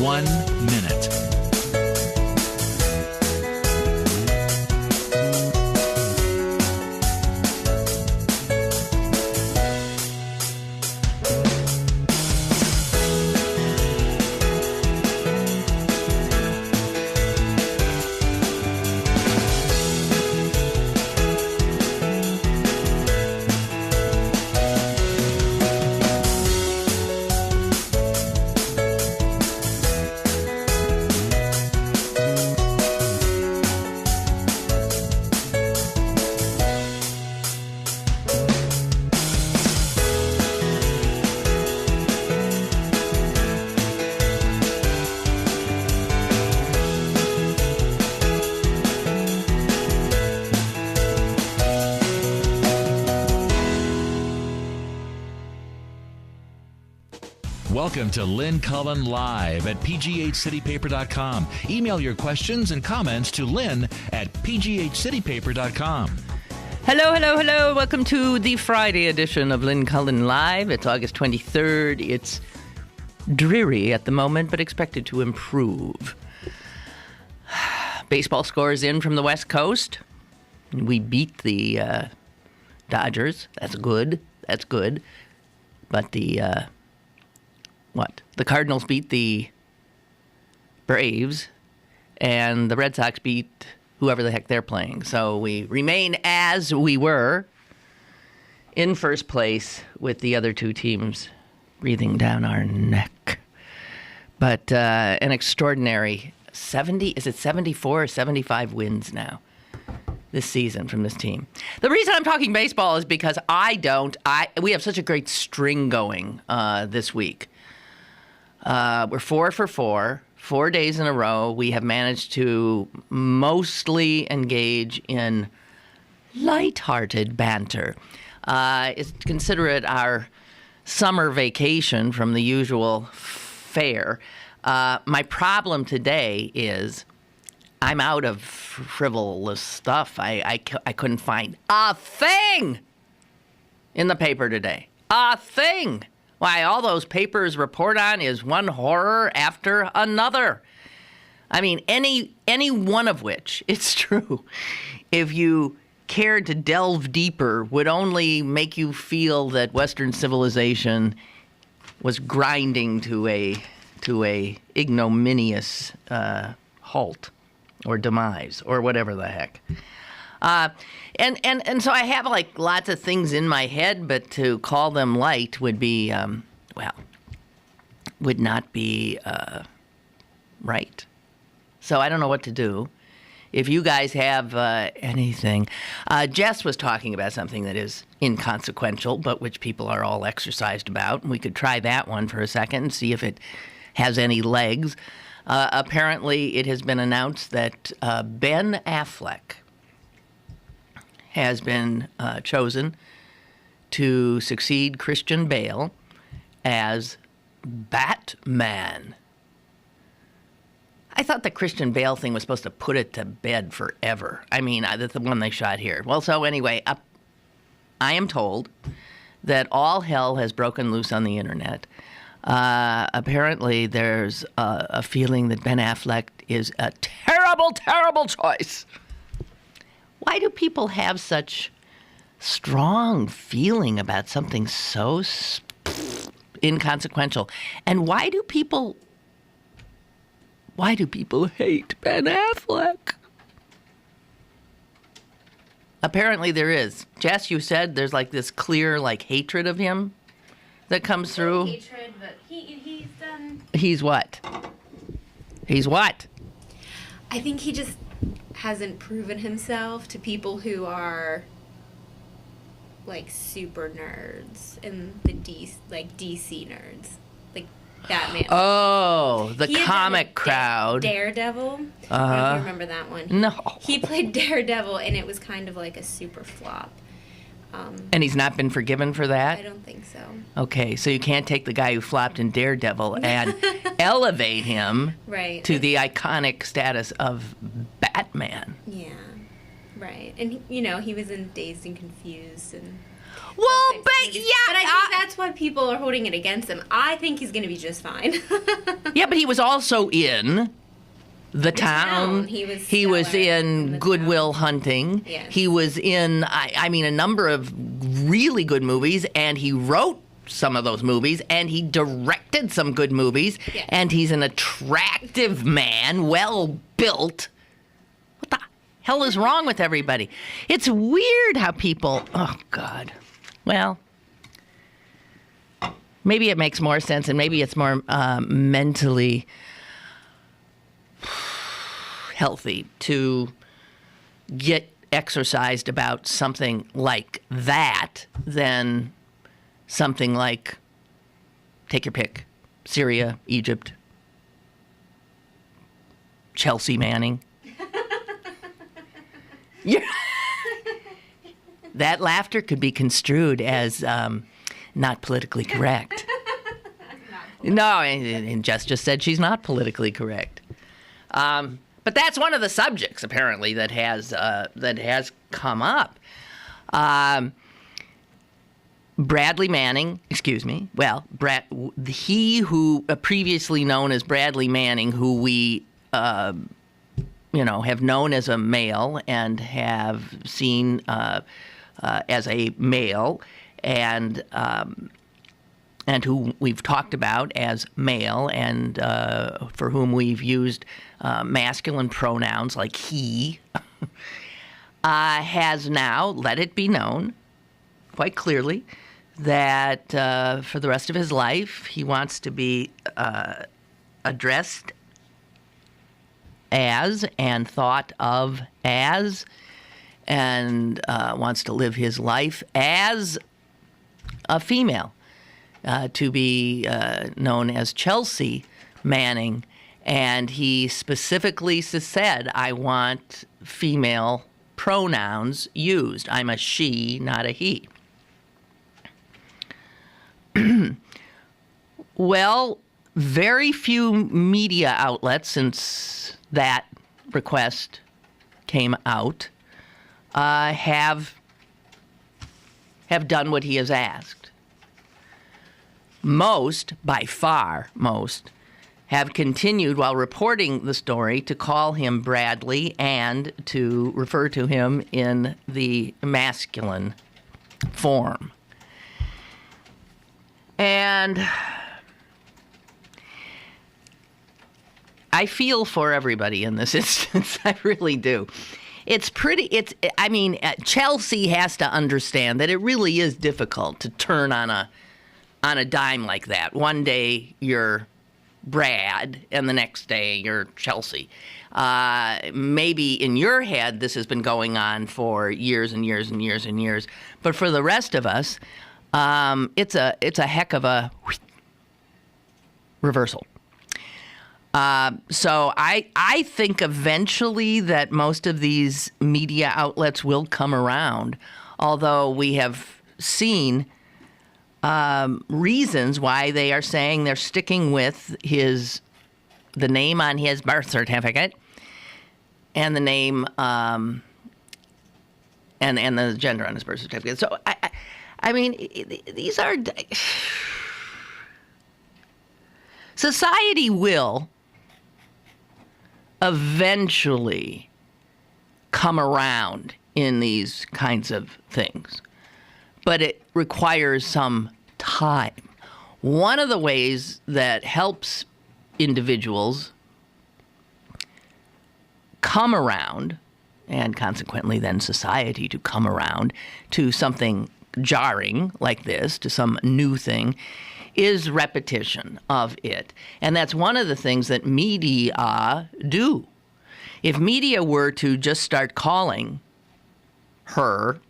1 minute. Welcome to Lynn Cullen Live at pghcitypaper.com. Email your questions and comments to Lynn at pghcitypaper.com. Hello, hello, hello. Welcome to the Friday edition of Lynn Cullen Live. It's August 23rd. It's dreary at the moment, but expected to improve. Baseball scores in from the West Coast. We beat the Dodgers. That's good. That's good. But the Cardinals beat the Braves, and the Red Sox beat whoever the heck they're playing. So we remain as we were in first place with the other two teams breathing down our neck. But an extraordinary 74 or 75 wins now this season from this team. The reason I'm talking baseball is because we have such a great string going this week. We're 4 for 4 days in a row. We have managed to mostly engage in lighthearted banter. Consider it our summer vacation from the usual fare. My problem today is I'm out of frivolous stuff. I couldn't find a thing in the paper today. A thing. Why, all those papers report on is one horror after another. I mean, any one of which, it's true, if you cared to delve deeper, would only make you feel that Western civilization was grinding to a ignominious halt or demise or whatever the heck. And so I have like lots of things in my head, but to call them light would be, would not be right. So I don't know what to do. If you guys have anything, Jess was talking about something that is inconsequential, but which people are all exercised about. We could try that one for a second and see if it has any legs. Apparently, it has been announced that Ben Affleck has been chosen to succeed Christian Bale as Batman. I thought the Christian Bale thing was supposed to put it to bed forever. I mean, the one they shot here. Well, so anyway, I am told that all hell has broken loose on the internet. Apparently, there's a feeling that Ben Affleck is a terrible, terrible choice. Why do people have such strong feeling about something so inconsequential? And why do people hate Ben Affleck? Apparently there is. Jess, you said there's like this clear hatred of him that comes through. Hatred, but he's done. He's what? He's what? I think he just hasn't proven himself to people who are like super nerds and the DC nerds, like Batman. Oh, the comic crowd. Daredevil. I don't know if you remember that one. No. He played Daredevil, and it was kind of like a super flop. And he's not been forgiven for that? I don't think so. Okay, so you can't take the guy who flopped in Daredevil and elevate him to the iconic status of Batman. Yeah, right. And, he was in Dazed and Confused. And Well, those types of but movies. yeah, But I think that's why people are holding it against him. I think he's going to be just fine. yeah, but he was also in The Town. He was stellar in The Good Will Town. Hunting. Yes. He was in, I mean, a number of really good movies, and he wrote some of those movies, and he directed some good movies, Yes. and he's an attractive man, well built. What the hell is wrong with everybody? It's weird how people, oh God. Well, maybe it makes more sense, and maybe it's more mentally healthy to get exercised about something like that than something like, take your pick, Syria, Egypt, Chelsea Manning. Yeah. That laughter could be construed as not politically correct. No, and Jess just said she's not politically correct. But that's one of the subjects, apparently, that has come up. Bradley Manning, excuse me. Well, he who previously known as Bradley Manning, who we have known as a male and have seen as a male, and who we've talked about as male, and for whom we've used masculine pronouns like he, has now let it be known quite clearly that for the rest of his life he wants to be addressed as and thought of as, and wants to live his life as a female, to be known as Chelsea Manning. And he specifically said, I want female pronouns used. I'm a she, not a he. Well, very few media outlets, since that request came out, have done what he has asked. Most, by far most, have continued while reporting the story to call him Bradley and to refer to him in the masculine form. And I feel for everybody in this instance. I really do. Chelsea has to understand that it really is difficult to turn on a dime like that. One day you're Brad, and the next day you're Chelsea. Maybe in your head this has been going on for years and years and years and years, but for the rest of us, it's a heck of a reversal. So I think eventually that most of these media outlets will come around, although we have seen reasons why they are saying they're sticking with the name on his birth certificate and the name and the gender on his birth certificate. So I mean, these are society will eventually come around in these kinds of things, but it requires some time. One of the ways that helps individuals come around, and consequently then society to come around to something jarring like this, to some new thing, is repetition of it. And that's one of the things that media do. If media were to just start calling her,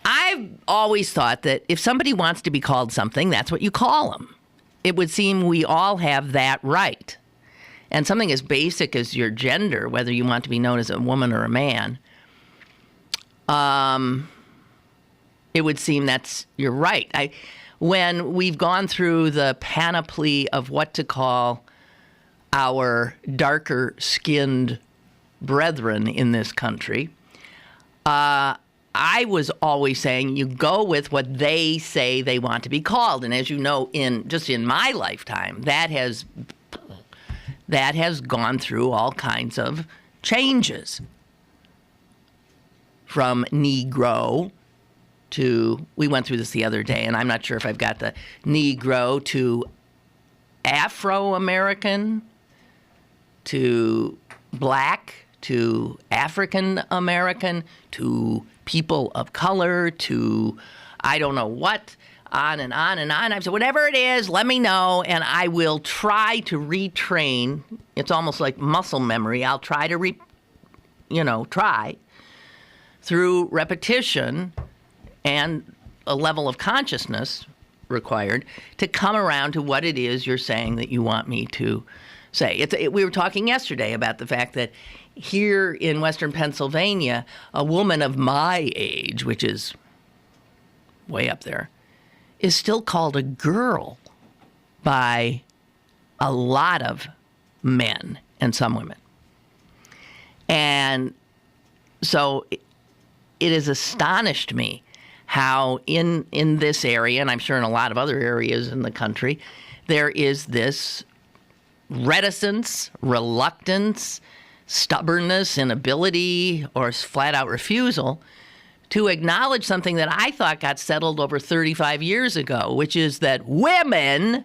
I've always thought that if somebody wants to be called something, that's what you call them. It would seem we all have that right. And something as basic as your gender, whether you want to be known as a woman or a man, it would seem that's your right. When we've gone through the panoply of what to call our darker-skinned brethren in this country, I was always saying you go with what they say they want to be called. And as you know, in my lifetime, that has gone through all kinds of changes. From Negro to, we went through this the other day, and I'm not sure if I've got the Negro to Afro-American to Black to African-American to people of color to I don't know what, on and on and on. I've said, whatever it is, let me know, and I will try to retrain. It's almost like muscle memory. I'll try to try through repetition and a level of consciousness required to come around to what it is you're saying that you want me to say. We were talking yesterday about the fact that here in Western Pennsylvania, a woman of my age, which is way up there, is still called a girl by a lot of men and some women. And so it has astonished me how in this area, and I'm sure in a lot of other areas in the country, there is this reticence, reluctance, stubbornness, inability, or flat-out refusal to acknowledge something that I thought got settled over 35 years ago, which is that women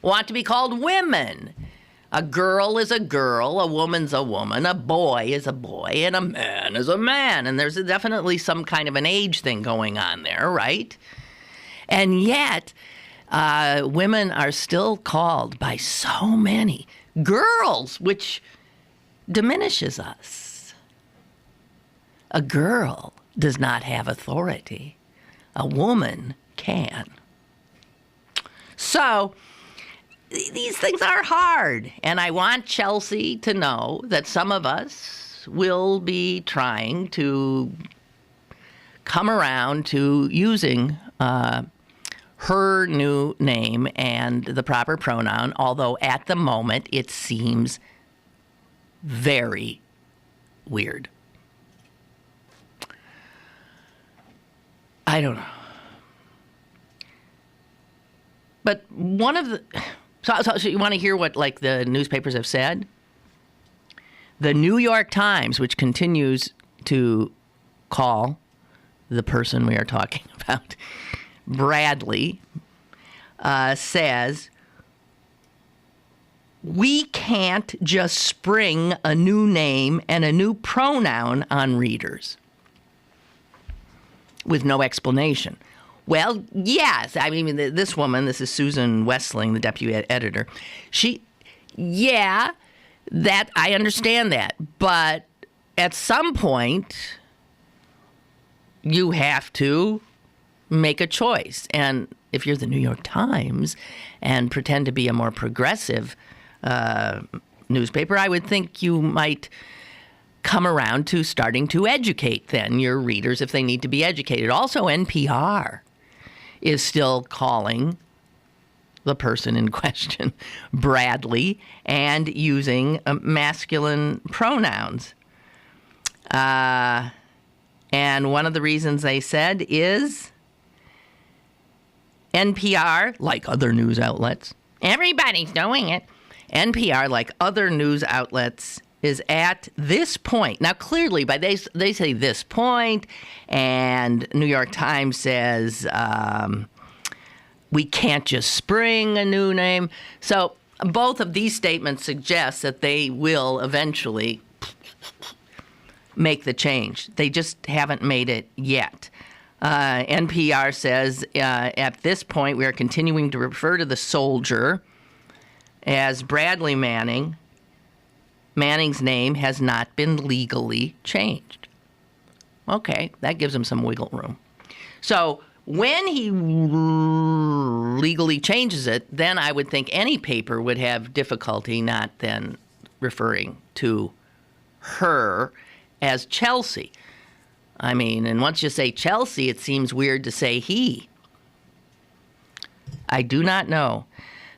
want to be called women. A girl is a girl, a woman's a woman, a boy is a boy, and a man is a man. And there's definitely some kind of an age thing going on there, right? And yet, women are still called by so many girls, which diminishes us. A girl does not have authority. A woman can. So these things are hard, and I want Chelsea to know that some of us will be trying to come around to using her new name and the proper pronoun, although at the moment it seems very weird. I don't know. But one of the... So you want to hear what, like, the newspapers have said? The New York Times, which continues to call the person we are talking about Bradley, says, we can't just spring a new name and a new pronoun on readers with no explanation. Well, yes. I mean, this woman, this is Susan Westling, the deputy editor. That I understand that. But at some point, you have to make a choice. And if you're the New York Times and pretend to be a more progressive newspaper, I would think you might come around to starting to educate then your readers if they need to be educated. Also, NPR is still calling the person in question Bradley and using masculine pronouns. And one of the reasons they said is NPR, like other news outlets, everybody's doing it. NPR, like other news outlets, is at this point. Now, clearly, they say this point, and New York Times says we can't just spring a new name. So both of these statements suggest that they will eventually make the change. They just haven't made it yet. NPR says at this point we are continuing to refer to the soldier as Bradley Manning. Manning's name has not been legally changed. Okay, that gives him some wiggle room. So when he legally changes it, then I would think any paper would have difficulty not then referring to her as Chelsea. I mean, and once you say Chelsea, it seems weird to say he. I do not know.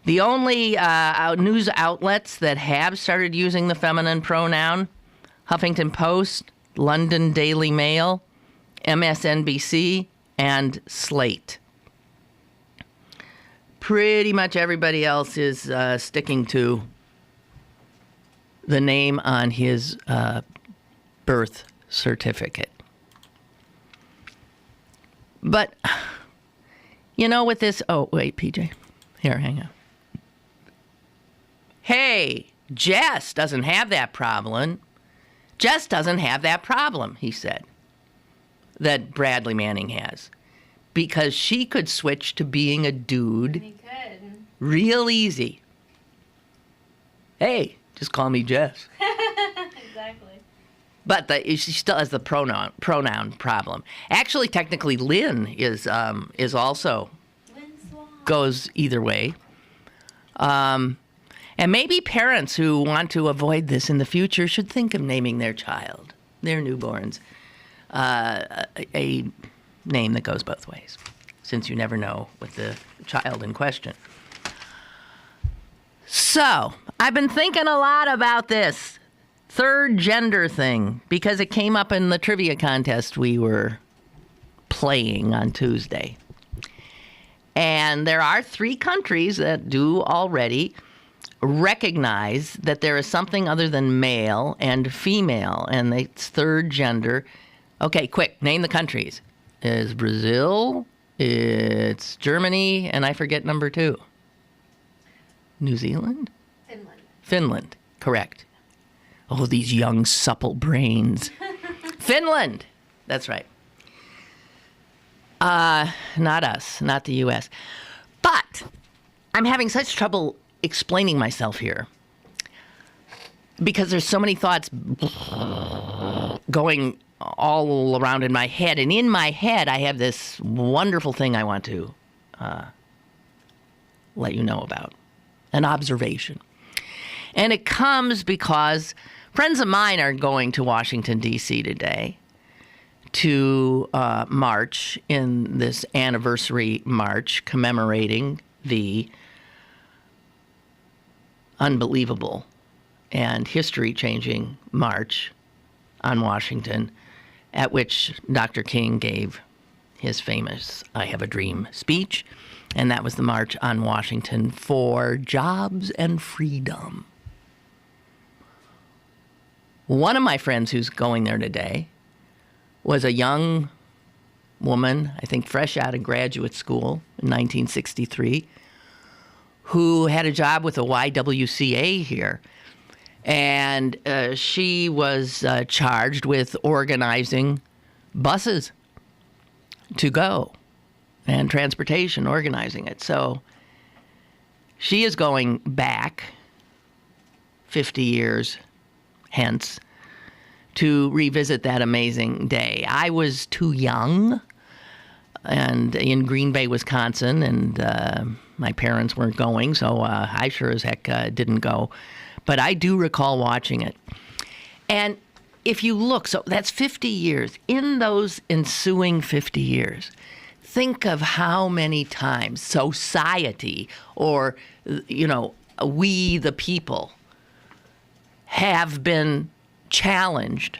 The only news outlets that have started using the feminine pronoun, Huffington Post, London Daily Mail, MSNBC, and Slate. Pretty much everybody else is sticking to the name on his birth certificate. But, with this... Oh, wait, PJ. Here, hang on. Hey, Jess doesn't have that problem. Jess doesn't have that problem, he said, that Bradley Manning has. Because she could switch to being a dude He could. real easy. Hey, just call me Jess. Exactly. But she still has the pronoun problem. Actually, technically, Lynn is also Lynn Swan. goes either way. And maybe parents who want to avoid this in the future should think of naming their child, their newborns, a name that goes both ways, since you never know with the child in question. So, I've been thinking a lot about this third gender thing because it came up in the trivia contest we were playing on Tuesday. And there are 3 countries that do already recognize that there is something other than male and female, and it's third gender. Okay, quick, name the countries. It's Brazil, it's Germany, and I forget number 2. New Zealand? Finland. Finland, correct. Oh, these young, supple brains. Finland, that's right. Not us, not the U.S. But I'm having such trouble explaining myself here because there's so many thoughts going all around in my head. And in my head, I have this wonderful thing I want to let you know about, an observation. And it comes because friends of mine are going to Washington, D.C. today to march in this anniversary march commemorating the unbelievable and history-changing march on Washington, at which Dr. King gave his famous I Have a Dream speech, and that was the March on Washington for Jobs and Freedom. One of my friends who's going there today was a young woman, I think fresh out of graduate school in 1963, who had a job with the YWCA here. And she was charged with organizing buses to go and transportation, organizing it. So she is going back 50 years hence to revisit that amazing day. I was too young and in Green Bay, Wisconsin, and my parents weren't going, so I sure as heck didn't go. But I do recall watching it. And if you look, so that's 50 years. In those ensuing 50 years, think of how many times society or, we the people have been challenged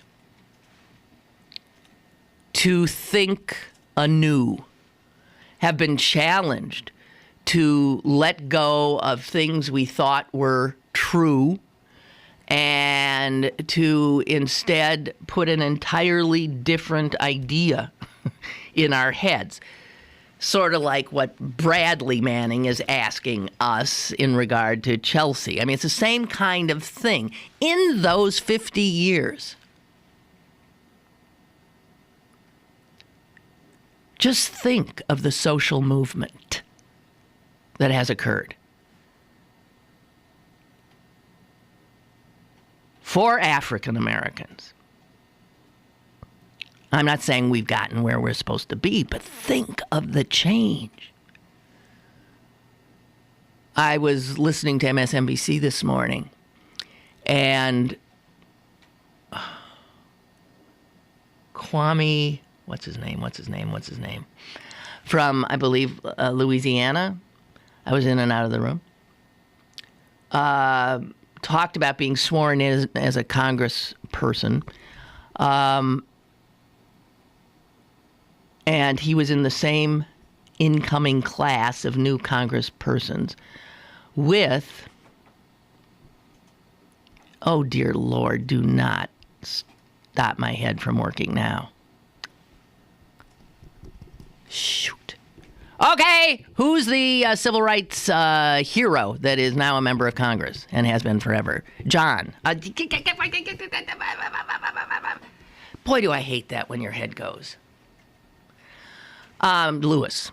to think anew, have been challenged to let go of things we thought were true and to instead put an entirely different idea in our heads. Sort of like what Bradley Manning is asking us in regard to Chelsea. I mean, it's the same kind of thing. In those 50 years, just think of the social movement that has occurred for African Americans. I'm not saying we've gotten where we're supposed to be, but think of the change. I was listening to MSNBC this morning, and Kwame, what's his name? From, I believe, Louisiana. I was in and out of the room. Talked about being sworn in as a congressperson. And he was in the same incoming class of new congresspersons with, oh dear Lord, do not stop my head from working now. Shoot. Okay, who's the civil rights hero that is now a member of Congress and has been forever? John. Boy, do I hate that when your head goes. Lewis.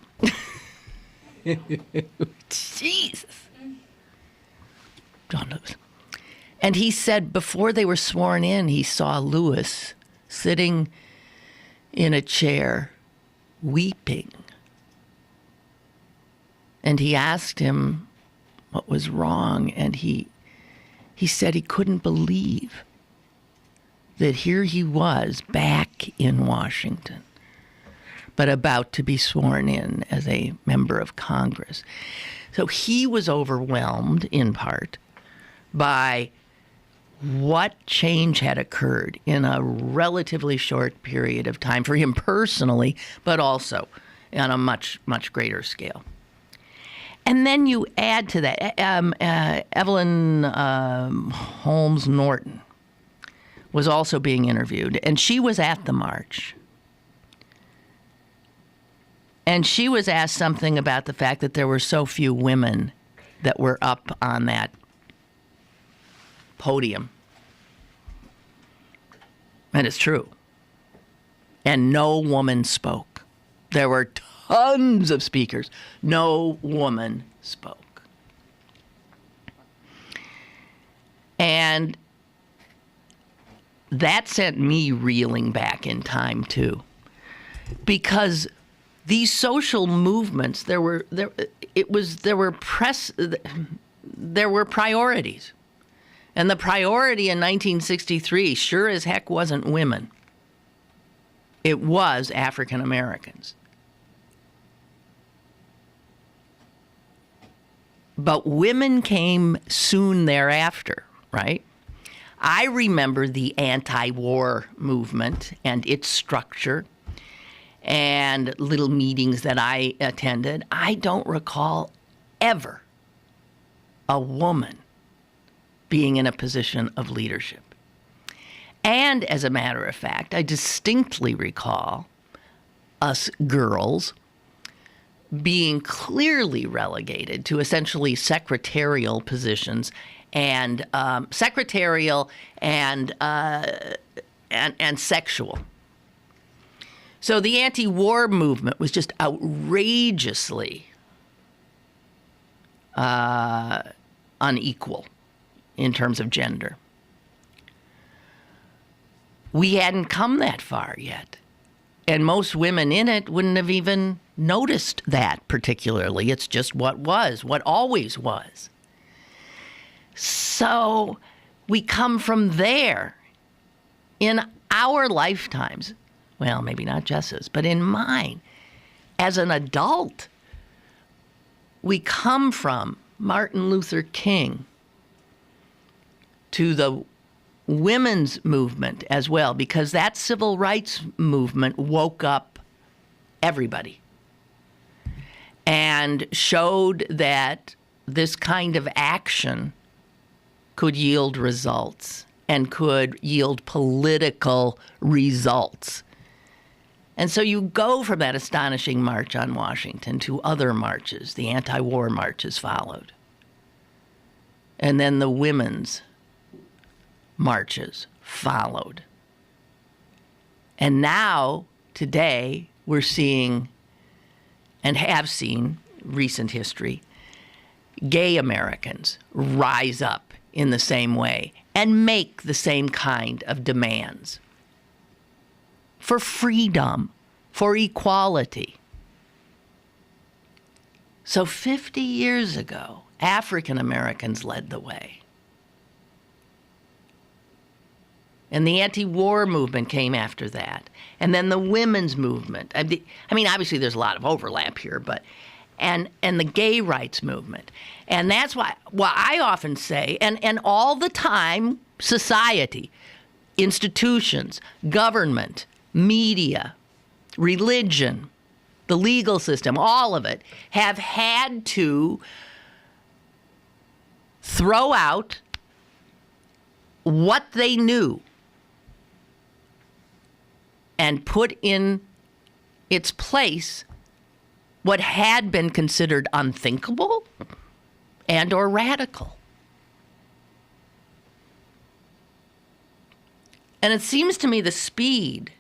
Jesus. John Lewis. And he said before they were sworn in, he saw Lewis sitting in a chair weeping. And he asked him what was wrong, and he said he couldn't believe that here he was back in Washington, but about to be sworn in as a member of Congress. So he was overwhelmed, in part, by what change had occurred in a relatively short period of time for him personally, but also on a much, much greater scale. And then you add to that, Evelyn Holmes Norton was also being interviewed, and she was at the march. And she was asked something about the fact that there were so few women that were up on that podium. And it's true. And no woman spoke. There were tons of speakers. No woman spoke. And that sent me reeling back in time, too. Because these social movements, there were priorities. And the priority in 1963 sure as heck wasn't women. It was African Americans. But women came soon thereafter, right? I remember the anti-war movement and its structure and little meetings that I attended. I don't recall ever a woman being in a position of leadership. And as a matter of fact, I distinctly recall us girls being clearly relegated to essentially secretarial positions and secretarial and sexual. So the anti-war movement was just outrageously unequal in terms of gender. We hadn't come that far yet. And most women in it wouldn't have even noticed that particularly. It's just what always was. So we come from there. In our lifetimes, well, maybe not Jess's, but in mine, as an adult, we come from Martin Luther King to the women's movement as well, because that civil rights movement woke up everybody and showed that this kind of action could yield results and could yield political results. And so you go from that astonishing march on Washington to other marches. The anti-war marches followed. And then the women's marches followed. And now, today, we're seeing, and have seen, recent history, gay Americans rise up in the same way and make the same kind of demands for freedom, for equality. So 50 years ago, African Americans led the way. And the anti-war movement came after that. And then the women's movement. I mean, obviously there's a lot of overlap here, but and the gay rights movement. And that's why I often say, and all the time, society, institutions, government, media, religion, the legal system, all of it, have had to throw out what they knew and put in its place what had been considered unthinkable and or radical. And it seems to me the speed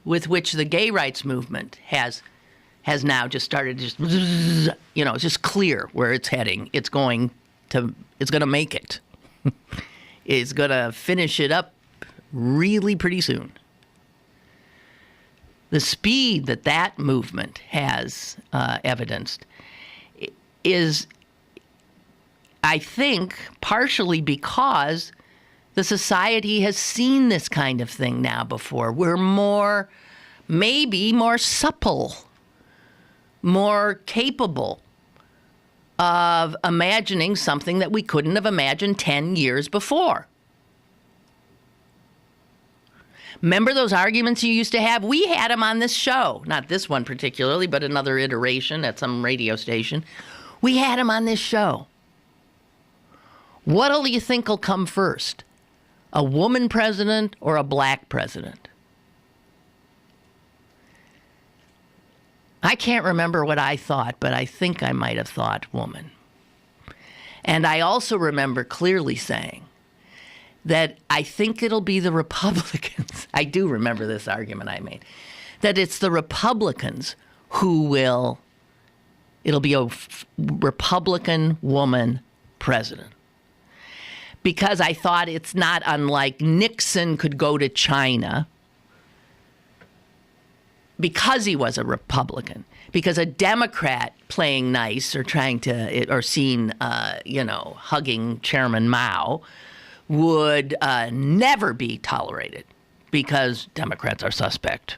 with which the gay rights movement has now just started, it's just clear where it's heading. It's going to make it. It's going to finish it up really pretty soon. The speed that movement has evidenced is, I think, partially because the society has seen this kind of thing now before. We're maybe more supple, more capable of imagining something that we couldn't have imagined 10 years before. Remember those arguments you used to have? We had them on this show. Not this one particularly, but another iteration at some radio station. We had them on this show. What do you think will come first? A woman president or a black president? I can't remember what I thought, but I think I might have thought woman. And I also remember clearly saying that I think it'll be the Republicans. I do remember this argument I made. That it's the Republicans it'll be a Republican woman president. Because I thought it's not unlike Nixon could go to China because he was a Republican. Because a Democrat playing nice or seen, hugging Chairman Mao would never be tolerated because Democrats are suspect.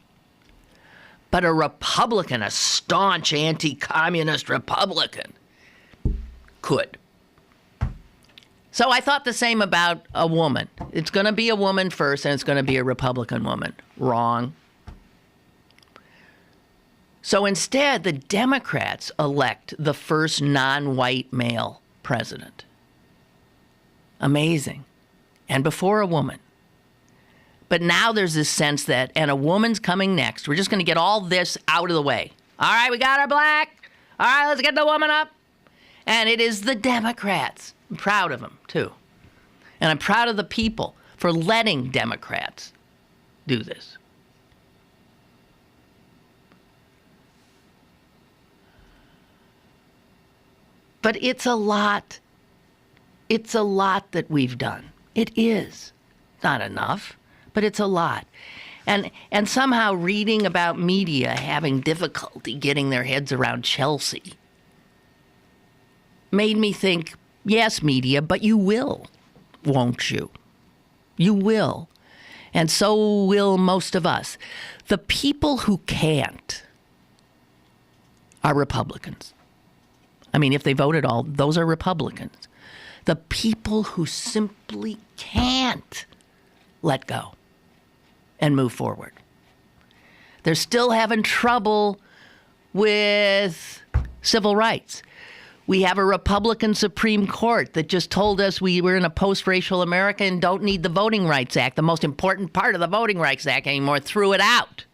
But a Republican, a staunch anti-communist Republican, could. So I thought the same about a woman. It's going to be a woman first, and it's going to be a Republican woman. Wrong. So instead, the Democrats elect the first non-white male president. Amazing. And before a woman. But now there's this sense that, and a woman's coming next. We're just going to get all this out of the way. All right, we got our black. All right, let's get the woman up. And it is the Democrats. I'm proud of them, too. And I'm proud of the people for letting Democrats do this. But it's a lot. It's a lot that we've done. It is. Not enough, but it's a lot. And somehow reading about media having difficulty getting their heads around Chelsea made me think, yes, media, but you will, won't you? You will. And so will most of us. The people who can't are Republicans. I mean, if they vote at all, those are Republicans. The people who simply can't let go and move forward. They're still having trouble with civil rights. We have a Republican Supreme Court that just told us we were in a post-racial America and don't need the Voting Rights Act, the most important part of the Voting Rights Act anymore, threw it out.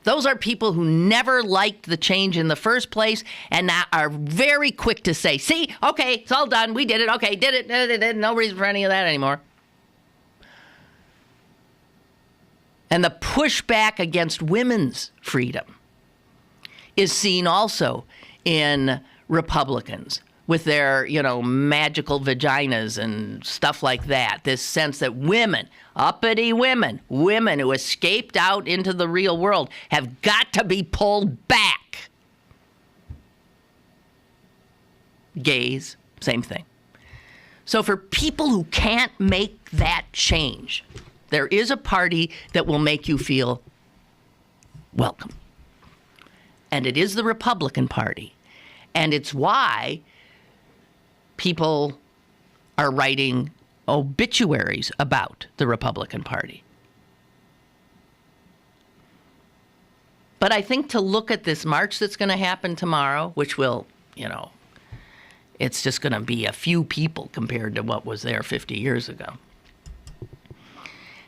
Those are people who never liked the change in the first place and now are very quick to say, see, okay, it's all done. We did it. Okay, did it. No reason for any of that anymore. And the pushback against women's freedom is seen also in Republicans with their, magical vaginas and stuff like that. This sense that women, uppity women who escaped out into the real world have got to be pulled back. Gays, same thing. So for people who can't make that change, there is a party that will make you feel welcome. And it is the Republican Party. And it's why people are writing obituaries about the Republican Party. But I think to look at this march that's going to happen tomorrow, which will, it's just going to be a few people compared to what was there 50 years ago.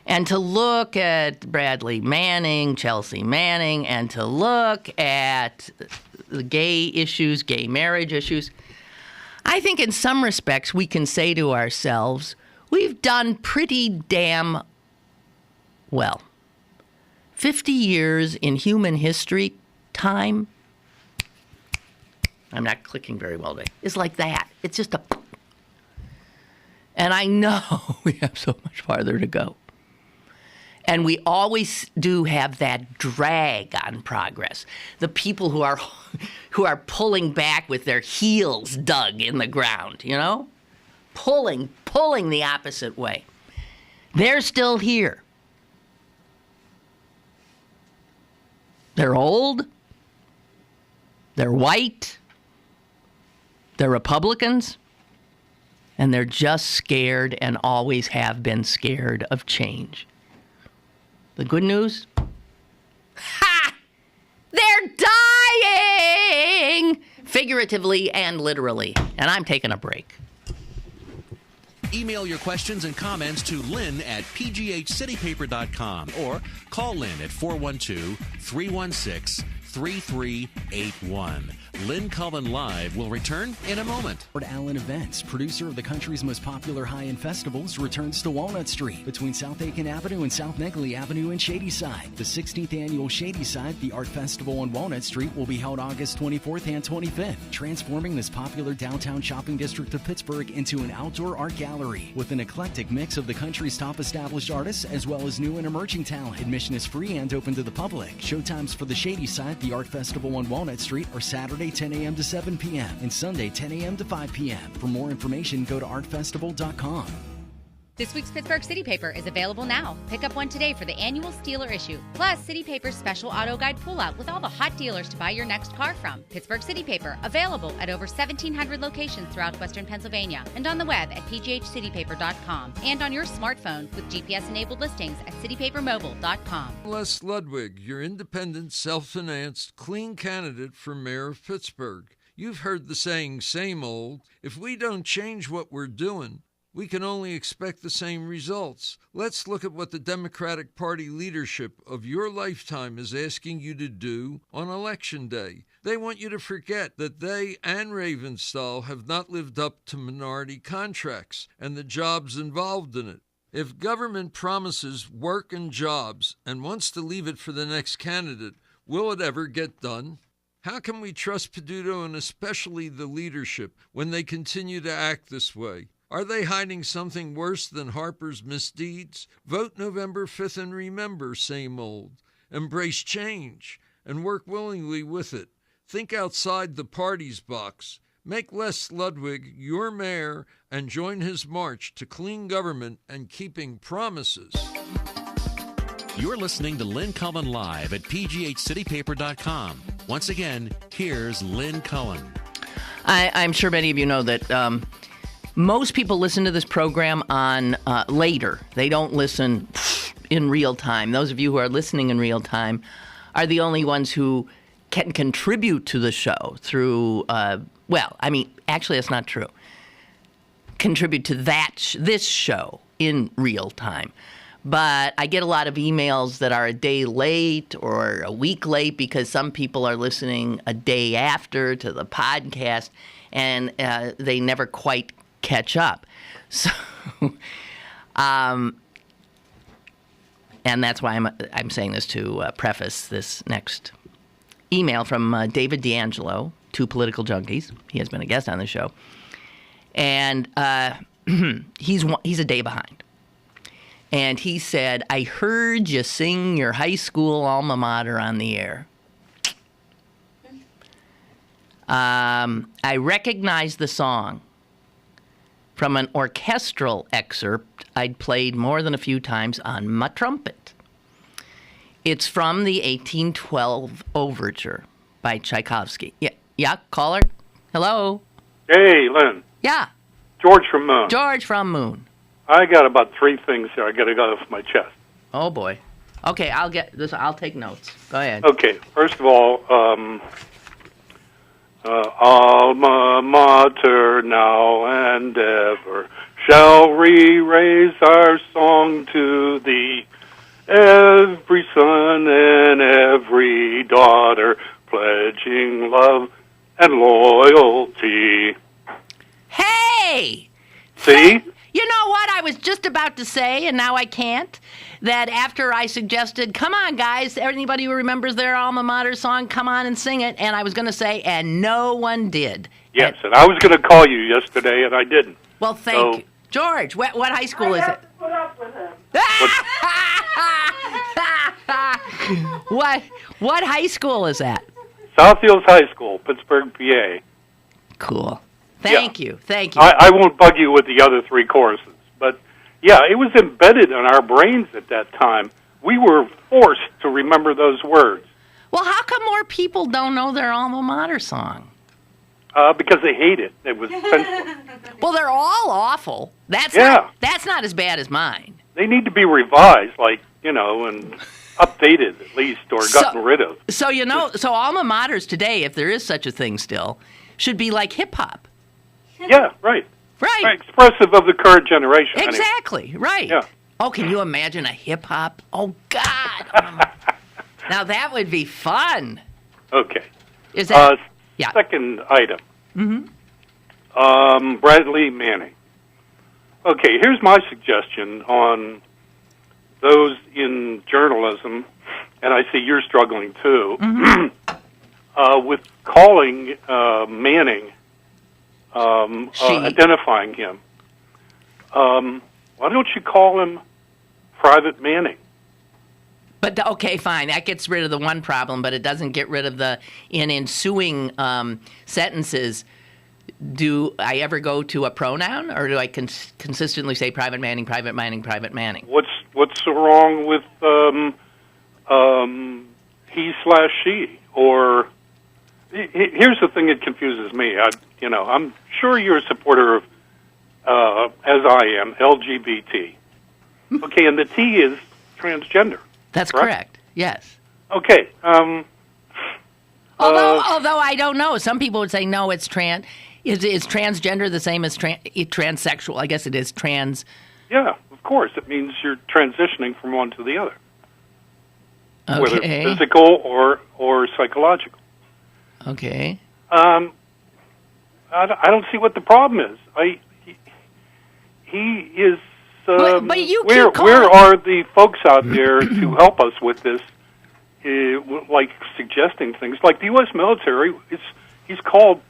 And to look at Bradley Manning, Chelsea Manning, and to look at the gay issues, gay marriage issues, I think in some respects we can say to ourselves, we've done pretty damn well. 50 years in human history time, I'm not clicking very well today, it's like that. It's just a... And I know we have so much farther to go. And we always do have that drag on progress. The people who are pulling back with their heels dug in the ground, pulling the opposite way. They're still here. They're old. They're white. They're Republicans. And they're just scared and always have been scared of change. The good news? Ha! They're dying! Figuratively and literally. And I'm taking a break. Email your questions and comments to Lynn at pghcitypaper.com or call Lynn at 412-316-3381. Lynn Cullen Live will return in a moment. Allen Events, producer of the country's most popular high-end festivals, returns to Walnut Street between South Aiken Avenue and South Negley Avenue in Shadyside. The 16th annual Shadyside, the art festival on Walnut Street, will be held August 24th and 25th, transforming this popular downtown shopping district of Pittsburgh into an outdoor art gallery with an eclectic mix of the country's top established artists as well as new and emerging talent. Admission is free and open to the public. Showtimes for the Shadyside, the art festival on Walnut Street, are Saturday 10 a.m. to 7 p.m. and Sunday 10 a.m. to 5 p.m. For more information, go to artfestival.com. This week's Pittsburgh City Paper is available now. Pick up one today for the annual Steeler issue. Plus, City Paper's special auto guide pullout with all the hot dealers to buy your next car from. Pittsburgh City Paper, available at over 1,700 locations throughout Western Pennsylvania and on the web at pghcitypaper.com and on your smartphone with GPS-enabled listings at citypapermobile.com. Les Ludwig, your independent, self-financed, clean candidate for mayor of Pittsburgh. You've heard the saying, same old. If we don't change what we're doing, we can only expect the same results. Let's look at what the Democratic Party leadership of your lifetime is asking you to do on Election Day. They want you to forget that they and Ravenstall have not lived up to minority contracts and the jobs involved in it. If government promises work and jobs and wants to leave it for the next candidate, will it ever get done? How can we trust Peduto and especially the leadership when they continue to act this way? Are they hiding something worse than Harper's misdeeds? Vote November 5th and remember, same old. Embrace change and work willingly with it. Think outside the party's box. Make Les Ludwig your mayor and join his march to clean government and keeping promises. You're listening to Lynn Cullen Live at pghcitypaper.com. Once again, here's Lynn Cullen. I'm sure many of you know that most people listen to this program on later. They don't listen in real time. Those of you who are listening in real time are the only ones who can contribute to the show through, actually that's not true. Contribute to this show in real time. But I get a lot of emails that are a day late or a week late because some people are listening a day after to the podcast and they never quite catch up. So, and that's why I'm saying this to preface this next email from David D'Angelo, Two Political Junkies. He has been a guest on the show. And he's a day behind. And he said, I heard you sing your high school alma mater on the air. I recognize the song from an orchestral excerpt I'd played more than a few times on my trumpet. It's from the 1812 Overture by Tchaikovsky. Yeah, caller? Hello? Hey, Lynn. Yeah. George from Moon. George from Moon. I got about 3 things here I got to get off my chest. Oh, boy. Okay, I'll get this. I'll take notes. Go ahead. Okay, first of all, alma mater now and ever shall we raise our song to thee. Every son and every daughter pledging love and loyalty. Hey! See? You know what I was just about to say, and now I can't? That after I suggested, come on, guys, anybody who remembers their alma mater song, come on and sing it, and I was going to say, and no one did. Yes, and I was going to call you yesterday, and I didn't. Well, thank you. George, what high school is it? Put up with him. What high school is that? South Hills High School, Pittsburgh, PA. Cool. Thank you. I won't bug you with the other 3 choruses, but yeah, it was embedded in our brains at that time. We were forced to remember those words. Well, how come more people don't know their alma mater song? Because they hate it. It was senseless. Well, they're all awful. That's not as bad as mine. They need to be revised, and updated at least, or gotten rid of. So, so alma maters today, if there is such a thing still, should be like hip-hop. Yeah, right. Right. Expressive of the current generation. Exactly, anyway. right. Yeah. Oh, can you imagine a hip-hop? Oh, God. Now, that would be fun. Okay. Is that... Second item. Mm-hmm. Bradley Manning. Okay, here's my suggestion on those in journalism, and I see you're struggling too, with calling Manning, identifying him. Why don't you call him Private Manning? But, okay, fine. That gets rid of the one problem, but it doesn't get rid of the, in ensuing sentences, do I ever go to a pronoun, or do I consistently say Private Manning, Private Manning, Private Manning? What's wrong with he/she? Or here's the thing that confuses me. I'm sure you're a supporter of, as I am, LGBT. Okay, and the T is transgender. That's correct. Yes. Okay. Although I don't know, some people would say no. It's trans. Is transgender the same as transsexual? I guess it is trans. Yeah, of course. It means you're transitioning from one to the other, whether physical or psychological. Okay. I don't see what the problem is. He is. But you where are the folks out there to help us with this? Like suggesting things like the U.S. military. He's called.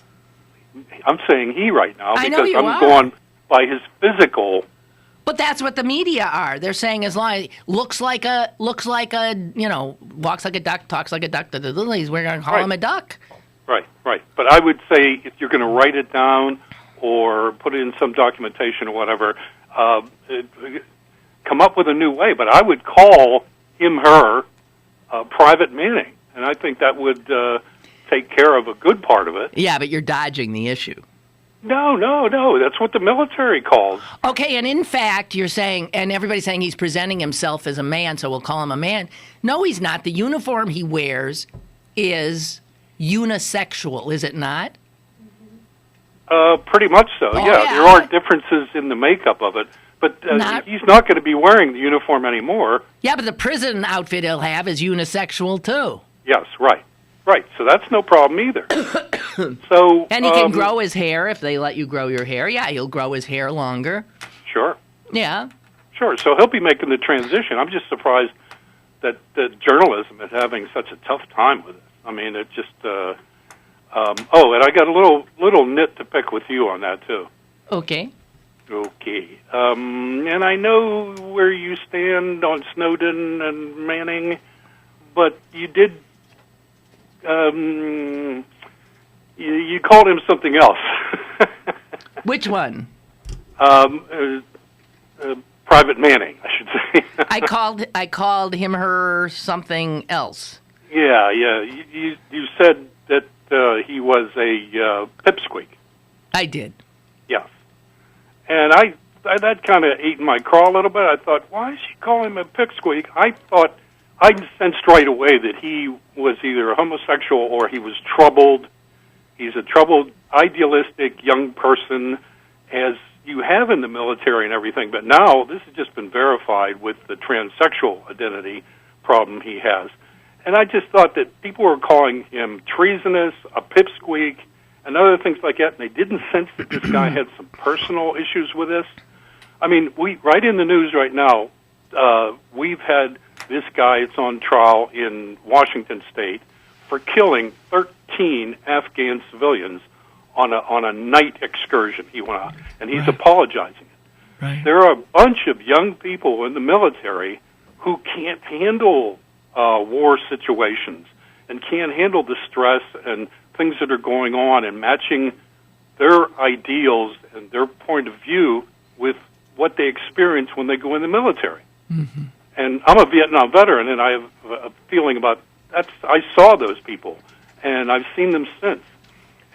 I'm saying he right now because I'm going by his physical. But that's what the media are. They're saying as long as looks like a walks like a duck, talks like a duck. We're going to call him a duck. Right. But I would say if you're going to write it down or put it in some documentation or whatever, come up with a new way. But I would call him, her, Private Manning, and I think that would take care of a good part of it. Yeah, but you're dodging the issue. No. That's what the military calls. Okay, and in fact, you're saying, and everybody's saying he's presenting himself as a man, so we'll call him a man. No, he's not. The uniform he wears is unisexual, is it not? Pretty much so, yeah. There are differences in the makeup of it, but he's not going to be wearing the uniform anymore. Yeah, but the prison outfit he'll have is unisexual, too. Yes, right. So that's no problem either. So, and he can grow his hair if they let you grow your hair. Yeah, he'll grow his hair longer. Sure. Yeah. Sure, so he'll be making the transition. I'm just surprised that journalism is having such a tough time with it. I mean, it just... and I got a little nit to pick with you on that, too. Okay. And I know where you stand on Snowden and Manning, but you did... you called him something else. Which one? Private Manning, I should say. I called him, her, something else. Yeah. You said that he was a pipsqueak. I did. Yes. And I that kind of ate in my craw a little bit. I thought, why is she calling him a pipsqueak? I sensed right away that he was either a homosexual or he was troubled. He's a troubled, idealistic young person, as you have in the military and everything. But now this has just been verified with the transsexual identity problem he has. And I just thought that people were calling him treasonous, a pipsqueak, and other things like that, and they didn't sense that this guy had some personal issues with this. I mean, right in the news right now, we've had this guy, it's on trial in Washington State, for killing 13 Afghan civilians on a night excursion. He went out, and he's apologizing. Right. There are a bunch of young people in the military who can't handle war situations and can't handle the stress and things that are going on, and matching their ideals and their point of view with what they experience when they go in the military. Mm-hmm. And I'm a Vietnam veteran, and I have a feeling about that. I saw those people, and I've seen them since.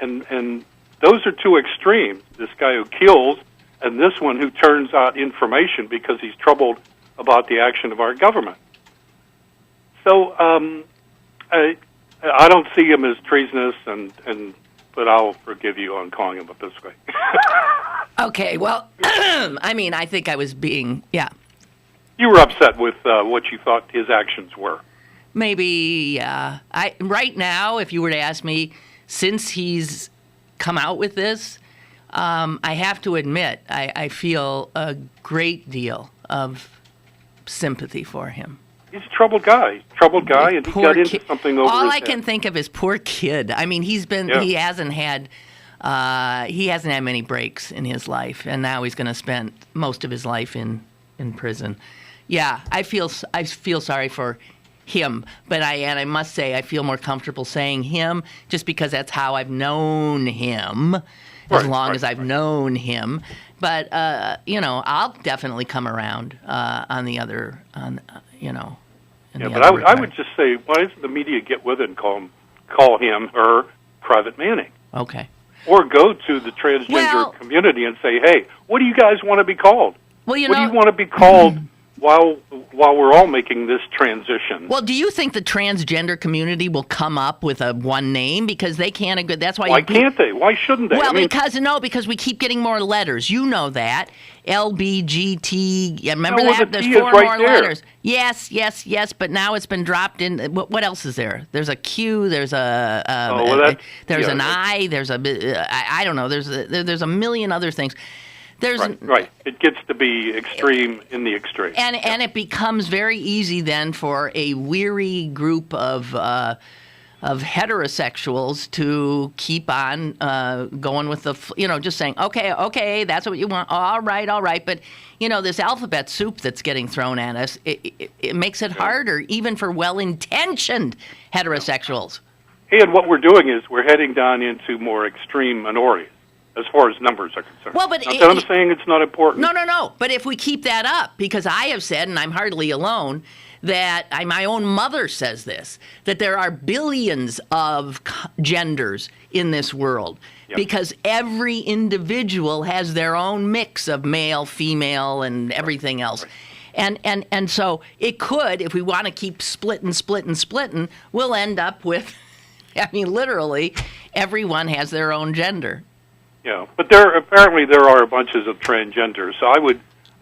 And those are two extremes, this guy who kills and this one who turns out information because he's troubled about the action of our government. So I don't see him as treasonous, but I'll forgive you on calling him a pipsqueak. Okay, well, I mean, I think I was being, You were upset with what you thought his actions were. Maybe, yeah. Right now, if you were to ask me, since he's come out with this, I have to admit, I feel a great deal of sympathy for him. He's a troubled guy, and he got into something over all his I head. can think of is poor kid. I mean, he hasn't had many breaks in his life, and now he's going to spend most of his life in prison. Yeah, I feel sorry for him, but I must say I feel more comfortable saying him just because that's how I've known him, as long as I've known him. But I'll definitely come around on the other, I would just say, why doesn't the media get with it and call him her Private Manning? Okay. Or go to the transgender community and say, hey, what do you guys want to be called? Well, what do you want to be called while we're all making this transition? Well, do you think the transgender community will come up with a one name? Because they can't agree. That's why. Why can't they? Why shouldn't they? Well, because we keep getting more letters. You know that. LBGT. Remember that? There's 4 more letters. Yes. But now it's been dropped in. What else is there? There's a Q. There's an I. There's I don't know. There's a million other things. Right. It gets to be extreme in the extreme. And it becomes very easy then for a weary group of heterosexuals to keep on going with just saying, okay, that's what you want. All right. But, this alphabet soup that's getting thrown at us, it makes it harder even for well-intentioned heterosexuals. And what we're doing is we're heading down into more extreme minorities, as far as numbers are concerned. Well, but I'm saying it's not important. No. But if we keep that up, because I have said, and I'm hardly alone, that my own mother says this, that there are billions of genders in this world, because every individual has their own mix of male, female, and everything else. Right. And so it could, if we want to keep splitting, we'll end up with, literally, everyone has their own gender. Yeah, but there are bunches of transgenders. So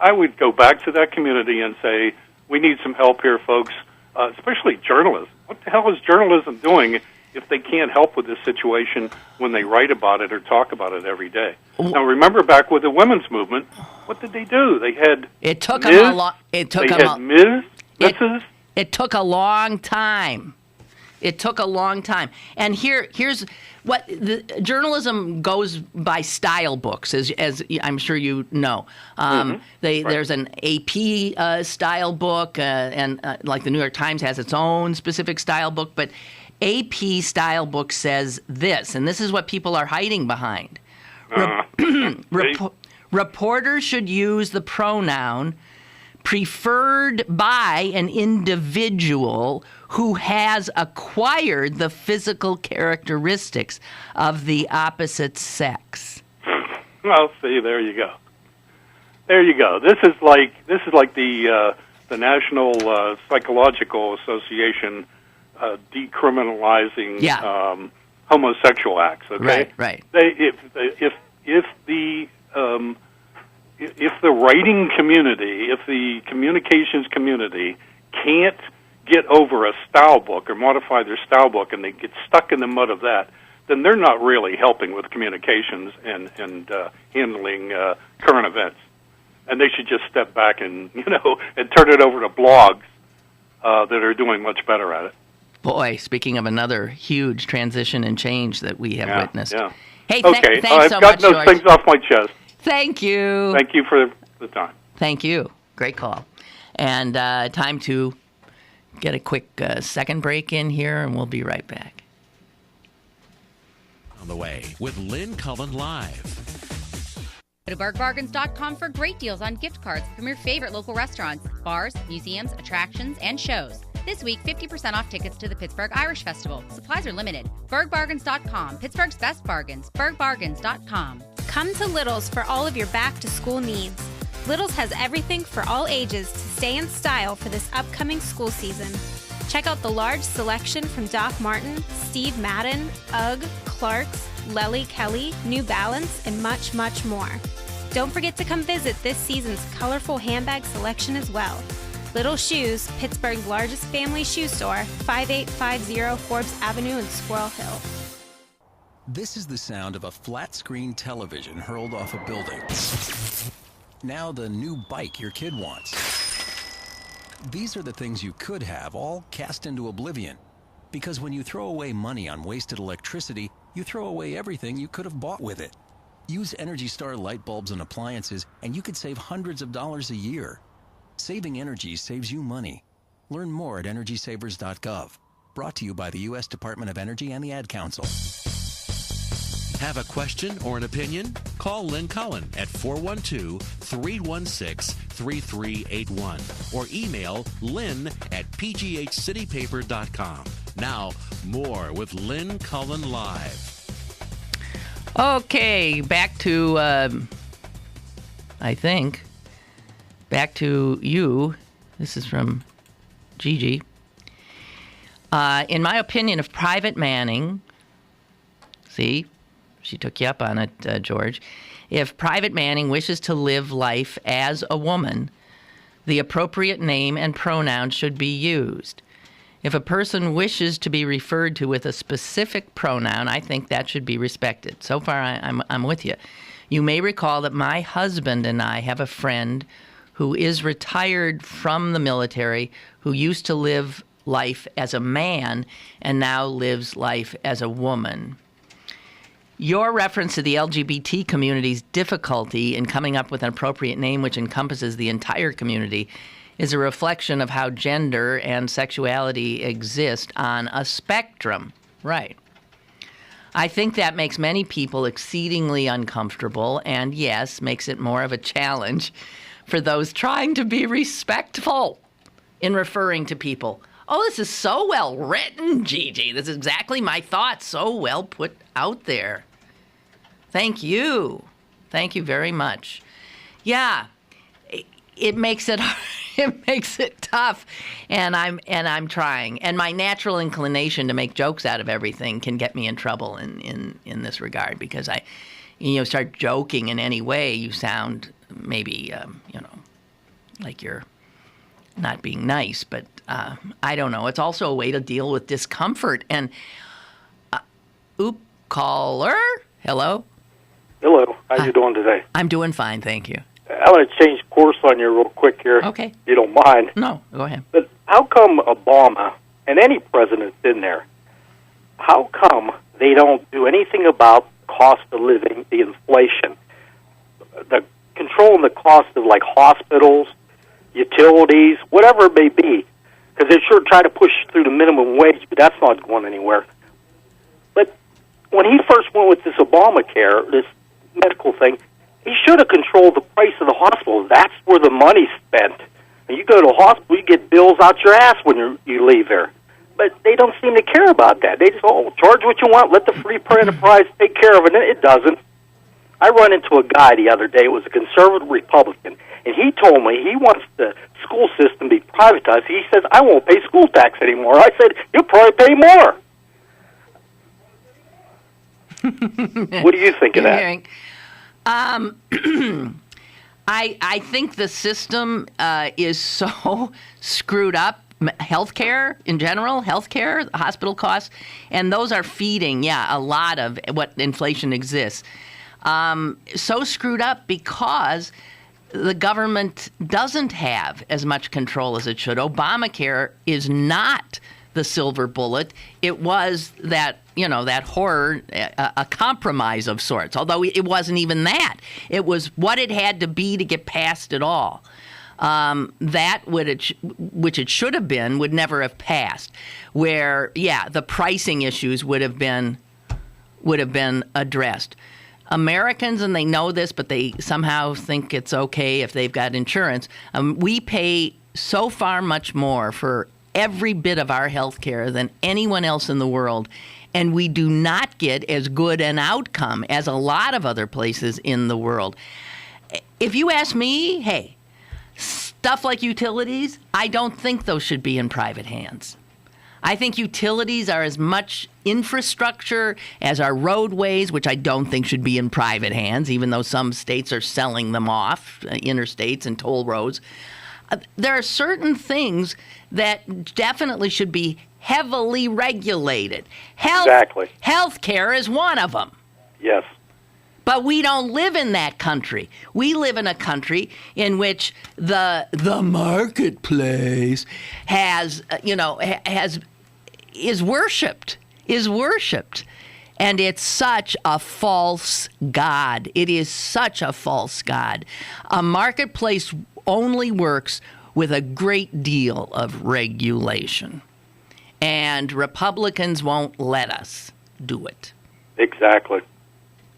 I would go back to that community and say, we need some help here, folks, especially journalists. What the hell is journalism doing if they can't help with this situation when they write about it or talk about it every day? Now, remember back with the women's movement, what did they do? They had It took them a long time. It took a long time. And here's what the journalism goes by style books, as I'm sure you know. There's an AP style book, and like the New York Times has its own specific style book. But AP style book says this, and this is what people are hiding behind. Reporters should use the pronoun preferred by an individual who has acquired the physical characteristics of the opposite sex. Well, see, there you go. There you go. This is like the National Psychological Association decriminalizing homosexual acts. Okay, right. If the writing community, if the communications community can't get over a style book or modify their style book, and they get stuck in the mud of that, then they're not really helping with communications and handling current events. And they should just step back and and turn it over to blogs that are doing much better at it. Boy, speaking of another huge transition and change that we have witnessed. Yeah. Hey, okay, thanks so I've much, got those George. things off my chest. Thank you. Thank you for the time. Thank you. Great call. And time to get a quick second break in here, and we'll be right back. On the way with Lynn Cullen Live. Go to bergbargains.com for great deals on gift cards from your favorite local restaurants, bars, museums, attractions, and shows. This week, 50% off tickets to the Pittsburgh Irish Festival. Supplies are limited. bergbargains.com. Pittsburgh's best bargains. bergbargains.com. Come to Little's for all of your back-to-school needs. Little's has everything for all ages to stay in style for this upcoming school season. Check out the large selection from Doc Marten, Steve Madden, UGG, Clark's, Lely Kelly, New Balance, and much, much more. Don't forget to come visit this season's colorful handbag selection as well. Little Shoes, Pittsburgh's largest family shoe store, 5850 Forbes Avenue in Squirrel Hill. This is the sound of a flat-screen television hurled off a building. Now the new bike your kid wants. These are the things you could have, all cast into oblivion. Because when you throw away money on wasted electricity, you throw away everything you could have bought with it. Use Energy Star light bulbs and appliances, and you could save hundreds of dollars a year. Saving energy saves you money. Learn more at EnergySavers.gov. Brought to you by the U.S. Department of Energy and the Ad Council. Have a question or an opinion? Call Lynn Cullen at 412-316-3381 or email lynn at pghcitypaper.com. Now, more with Lynn Cullen Live. Okay, back to, back to you. This is from Gigi. In my opinion, if Private Manning, see, she took you up on it, George. If Private Manning wishes to live life as a woman, the appropriate name and pronoun should be used. If a person wishes to be referred to with a specific pronoun, I think that should be respected. So far, I'm with you. You may recall that my husband and I have a friend who is retired from the military who used to live life as a man and now lives life as a woman. Your reference to the LGBT community's difficulty in coming up with an appropriate name which encompasses the entire community is a reflection of how gender and sexuality exist on a spectrum. Right. I think that makes many people exceedingly uncomfortable and, yes, makes it more of a challenge for those trying to be respectful in referring to people. Oh, this is so well written, Gigi. This is exactly my thoughts. So well put out there. Thank you. Thank you very much. Yeah, it makes it tough, and I'm trying. And my natural inclination to make jokes out of everything can get me in trouble in this regard because I start joking in any way, you sound maybe like you're not being nice, but I don't know. It's also a way to deal with discomfort. And, caller? Hello? Hello. How you doing today? I'm doing fine, thank you. I want to change course on you real quick here. Okay. If you don't mind. No, go ahead. But how come Obama and any president's in there, how come they don't do anything about cost of living, the inflation, the controlling the cost of like hospitals, utilities, whatever it may be? Because they sure try to push through the minimum wage, but that's not going anywhere. But when he first went with this Obamacare, this medical thing, he should have controlled the price of the hospital. That's where the money's spent. When you go to a hospital, you get bills out your ass when you leave there. But they don't seem to care about that. They just, charge what you want, let the free enterprise take care of it. It doesn't. I run into a guy the other day. It was a conservative Republican, and he told me he wants the school system to be privatized. He says, I won't pay school tax anymore. I said, you'll probably pay more. What do you think of that? I think the system is so screwed up. Healthcare in general, healthcare, hospital costs, and those are feeding, a lot of what inflation exists. So screwed up because the government doesn't have as much control as it should. Obamacare is not the silver bullet. It was that horror, a compromise of sorts, although it wasn't even that. It was what it had to be to get past it all. Which it should have been would never have passed. Where, the pricing issues would have been addressed. Americans, and they know this, but they somehow think it's okay if they've got insurance. We pay so far much more for every bit of our health care than anyone else in the world, and we do not get as good an outcome as a lot of other places in the world. If you ask me, hey, stuff like utilities, I don't think those should be in private hands. I think utilities are as much infrastructure as our roadways, which I don't think should be in private hands, even though some states are selling them off, interstates and toll roads. There are certain things that definitely should be heavily regulated. Exactly. Healthcare is one of them. Yes. But we don't live in that country. We live in a country in which the marketplace is worshipped, and it's such a false god. It is such a false god. A marketplace only works with a great deal of regulation, and Republicans won't let us do it. Exactly.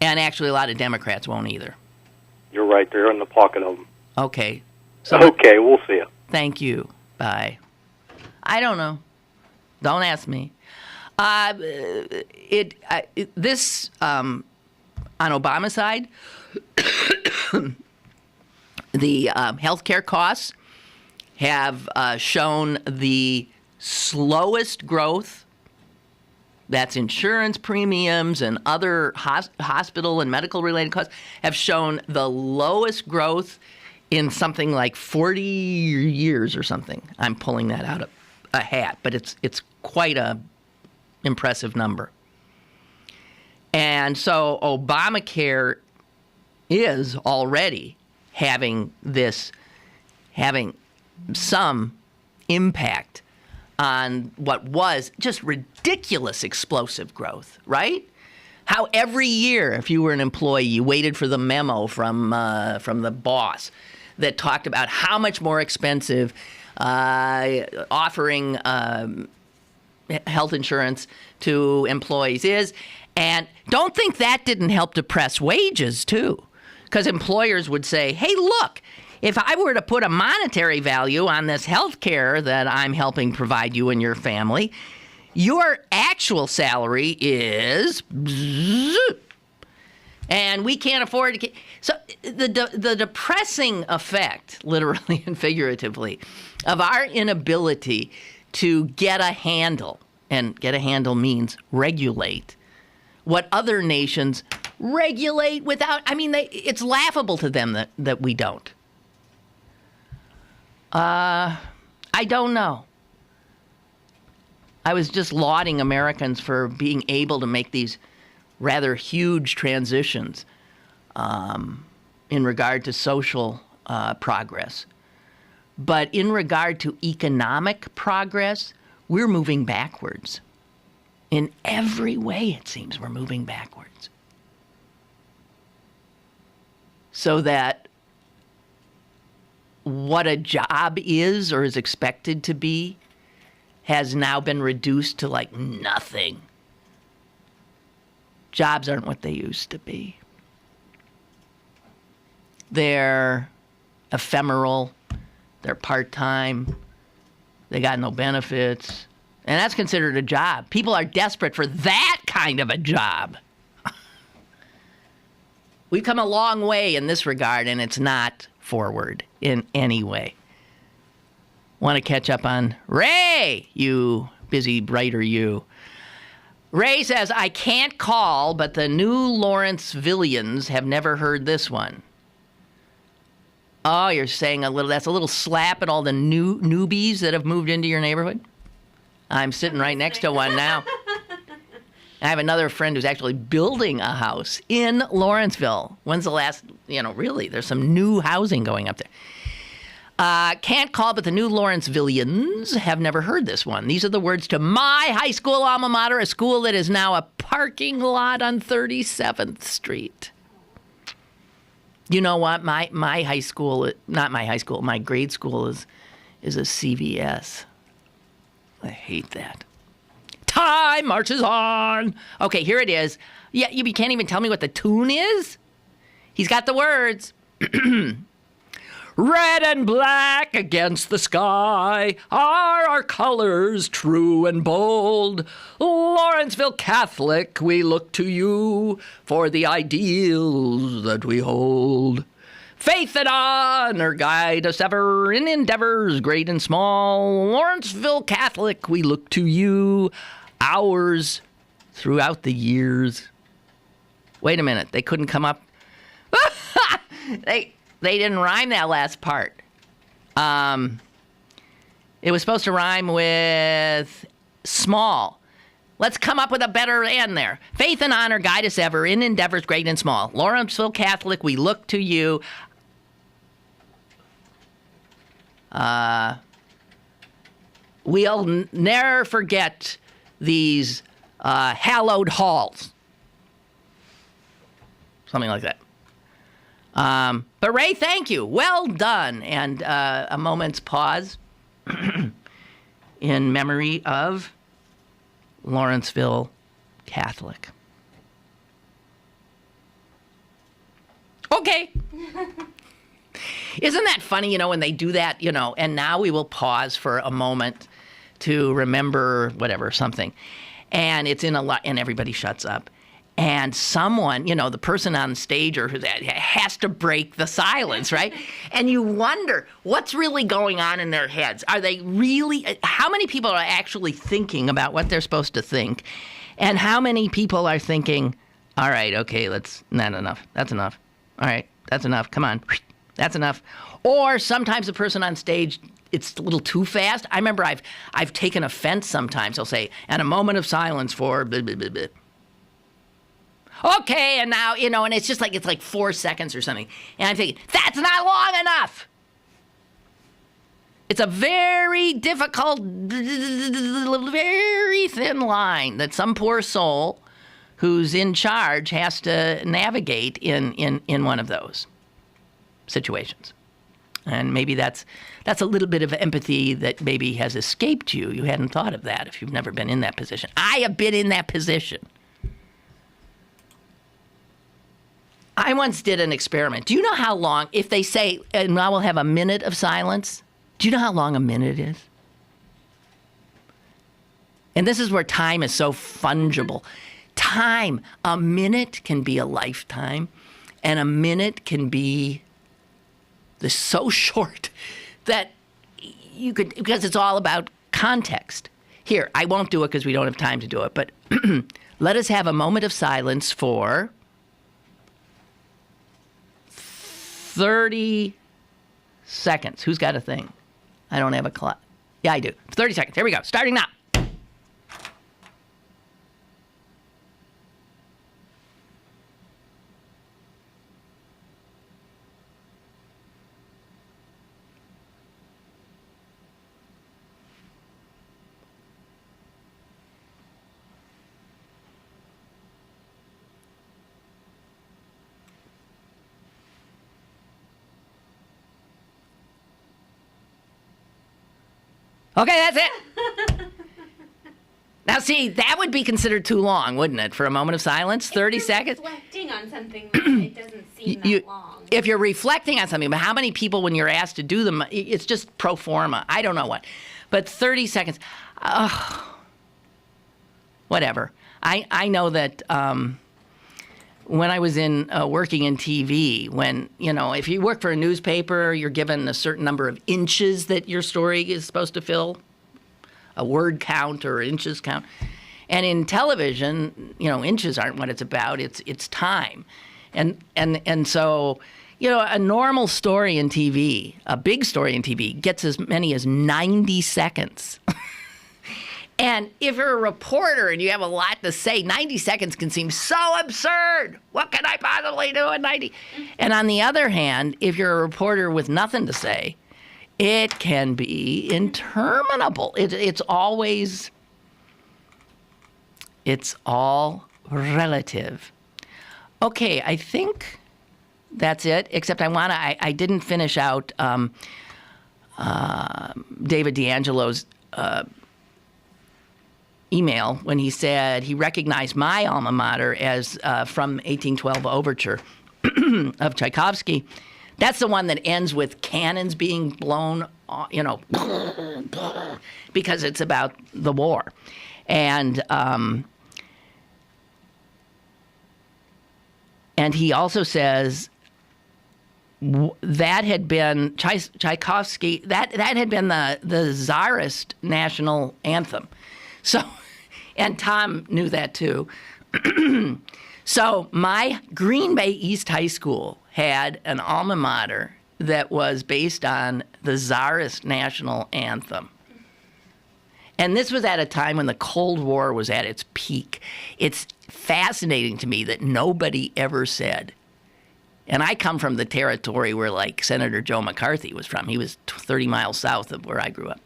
And actually, a lot of Democrats won't either. You're right. They're in the pocket of them. Okay. Okay, we'll see you. Thank you. Bye. I don't know. Don't ask me. This on Obama's side, the healthcare costs have shown the slowest growth. That's insurance premiums and other hospital and medical-related costs have shown the lowest growth in something like 40 years or something. I'm pulling that out of a hat, but it's quite a impressive number. And so Obamacare is already having some impact on what was just ridiculous explosive growth, right? How every year, if you were an employee, you waited for the memo from the boss that talked about how much more expensive offering health insurance to employees is. And don't think that didn't help depress wages, too. Because employers would say, hey, look, if I were to put a monetary value on this health care that I'm helping provide you and your family, your actual salary is... And we can't afford to... So the depressing effect, literally and figuratively, of our inability to get a handle, and get a handle means regulate, what other nations regulate without... I mean, it's laughable to them that we don't. I don't know. I was just lauding Americans for being able to make these rather huge transitions in regard to social progress. But in regard to economic progress, we're moving backwards. In every way, it seems we're moving backwards. So that what a job is or is expected to be has now been reduced to like nothing. Jobs aren't what they used to be. They're ephemeral. They're part-time. They got no benefits. And that's considered a job. People are desperate for that kind of a job. We've come a long way in this regard, and it's not forward in any way. Want to catch up on Ray, you busy writer, you. Ray says, I can't call, but the new Lawrencevillians have never heard this one. Oh, you're saying that's a little slap at all the newbies that have moved into your neighborhood? I'm sitting right next to one now. I have another friend who's actually building a house in Lawrenceville. When's the last, really, there's some new housing going up there. Can't call, but the new Lawrencevillians have never heard this one. These are the words to my high school alma mater, a school that is now a parking lot on 37th Street. You know what? My high school, not my high school, my grade school is a CVS. I hate that. Time marches on. Okay, here it is. Yeah, you can't even tell me what the tune is? He's got the words. Red and black against the sky are our colors, true and bold. Lawrenceville Catholic, we look to you for the ideals that we hold. Faith and honor guide us ever in endeavors great and small. Lawrenceville Catholic, we look to you, ours throughout the years. Wait a minute, they couldn't come up. They didn't rhyme that last part. It was supposed to rhyme with small. Let's come up with a better end there. Faith and honor guide us ever in endeavors great and small. Lawrenceville Catholic, we look to you. We'll never forget these hallowed halls. Something like that. But Ray, thank you. Well done. And a moment's pause in memory of Lawrenceville Catholic. Okay. Isn't that funny, when they do that, and now we will pause for a moment to remember whatever, something. And it's in a lot, and everybody shuts up. And someone, the person on stage has to break the silence, right? And you wonder what's really going on in their heads. Are they really, how many people are actually thinking about what they're supposed to think? And how many people are thinking, all right, okay, not enough. That's enough. All right, that's enough. Come on. That's enough. Or sometimes the person on stage, it's a little too fast. I remember I've taken offense sometimes. I'll say, and a moment of silence for blah, blah, blah, blah. Okay, and now, and it's just it's like 4 seconds or something. And I'm thinking, that's not long enough. It's a very difficult, very thin line that some poor soul who's in charge has to navigate in one of those situations. And maybe that's a little bit of empathy that maybe has escaped you. You hadn't thought of that if you've never been in that position. I have been in that position. I once did an experiment. Do you know how long, if they say, and now we'll have a minute of silence, do you know how long a minute is? And this is where time is so fungible. Time, a minute can be a lifetime, and a minute can be so short that you could, because it's all about context. Here, I won't do it because we don't have time to do it, but let us have a moment of silence for 30 seconds. Who's got a thing? I don't have a clock. Yeah, I do. 30 seconds. Here we go. Starting now. Okay, that's it. Now, see, that would be considered too long, wouldn't it, for a moment of silence? 30 seconds? Reflecting on something, it doesn't seem that long. If you're reflecting on something, but how many people, when you're asked to do them, it's just pro forma. I don't know what. But 30 seconds, whatever. I know that when I was in working in TV, when, if you work for a newspaper, you're given a certain number of inches that your story is supposed to fill, a word count or inches count. And in television, inches aren't what it's about. It's time. And so, a normal story in TV, a big story in TV, gets as many as 90 seconds. And if you're a reporter and you have a lot to say, 90 seconds can seem so absurd. What can I possibly do in 90? And on the other hand, if you're a reporter with nothing to say, it can be interminable. It's all relative. Okay, I think that's it, except I didn't finish out David D'Angelo's email when he said he recognized my alma mater as from 1812 Overture of Tchaikovsky. That's the one that ends with cannons being blown, because it's about the war. And he also says that had been Tchaikovsky, that had been the Tsarist national anthem. So, and Tom knew that too. So my Green Bay East High School had an alma mater that was based on the Tsarist national anthem. And this was at a time when the Cold War was at its peak. It's fascinating to me that nobody ever said, and I come from the territory where, like, Senator Joe McCarthy was from. He was 30 miles south of where I grew up.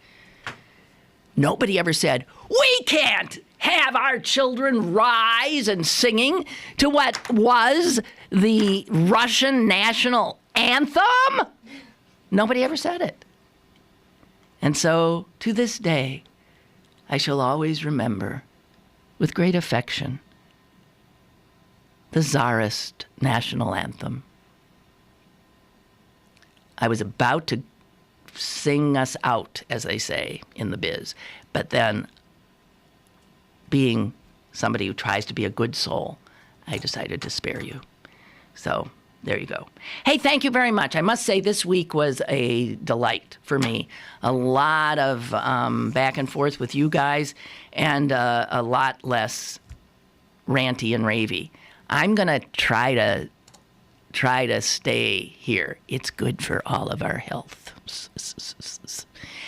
Nobody ever said, we can't have our children rise and singing to what was the Russian national anthem. Nobody ever said it. And so, to this day, I shall always remember, with great affection, the Tsarist national anthem. I was about to sing us out, as they say in the biz, but then, being somebody who tries to be a good soul, I decided to spare you. So there you go. Hey, thank you very much. I must say this week was a delight for me. A lot of back and forth with you guys, and a lot less ranty and ravey. I'm going to try to stay here. It's good for all of our health.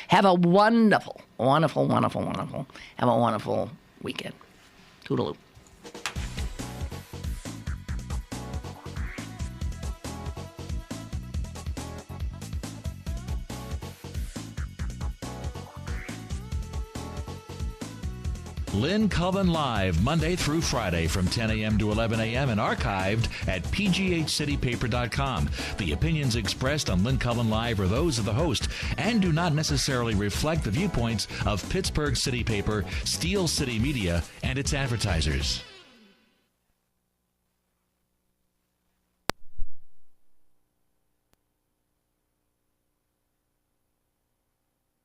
Have a wonderful, have a wonderful weekend. Toodaloo. Lynn Cullen Live, Monday through Friday from 10 a.m. to 11 a.m. and archived at pghcitypaper.com. The opinions expressed on Lynn Cullen Live are those of the host and do not necessarily reflect the viewpoints of Pittsburgh City Paper, Steel City Media, and its advertisers.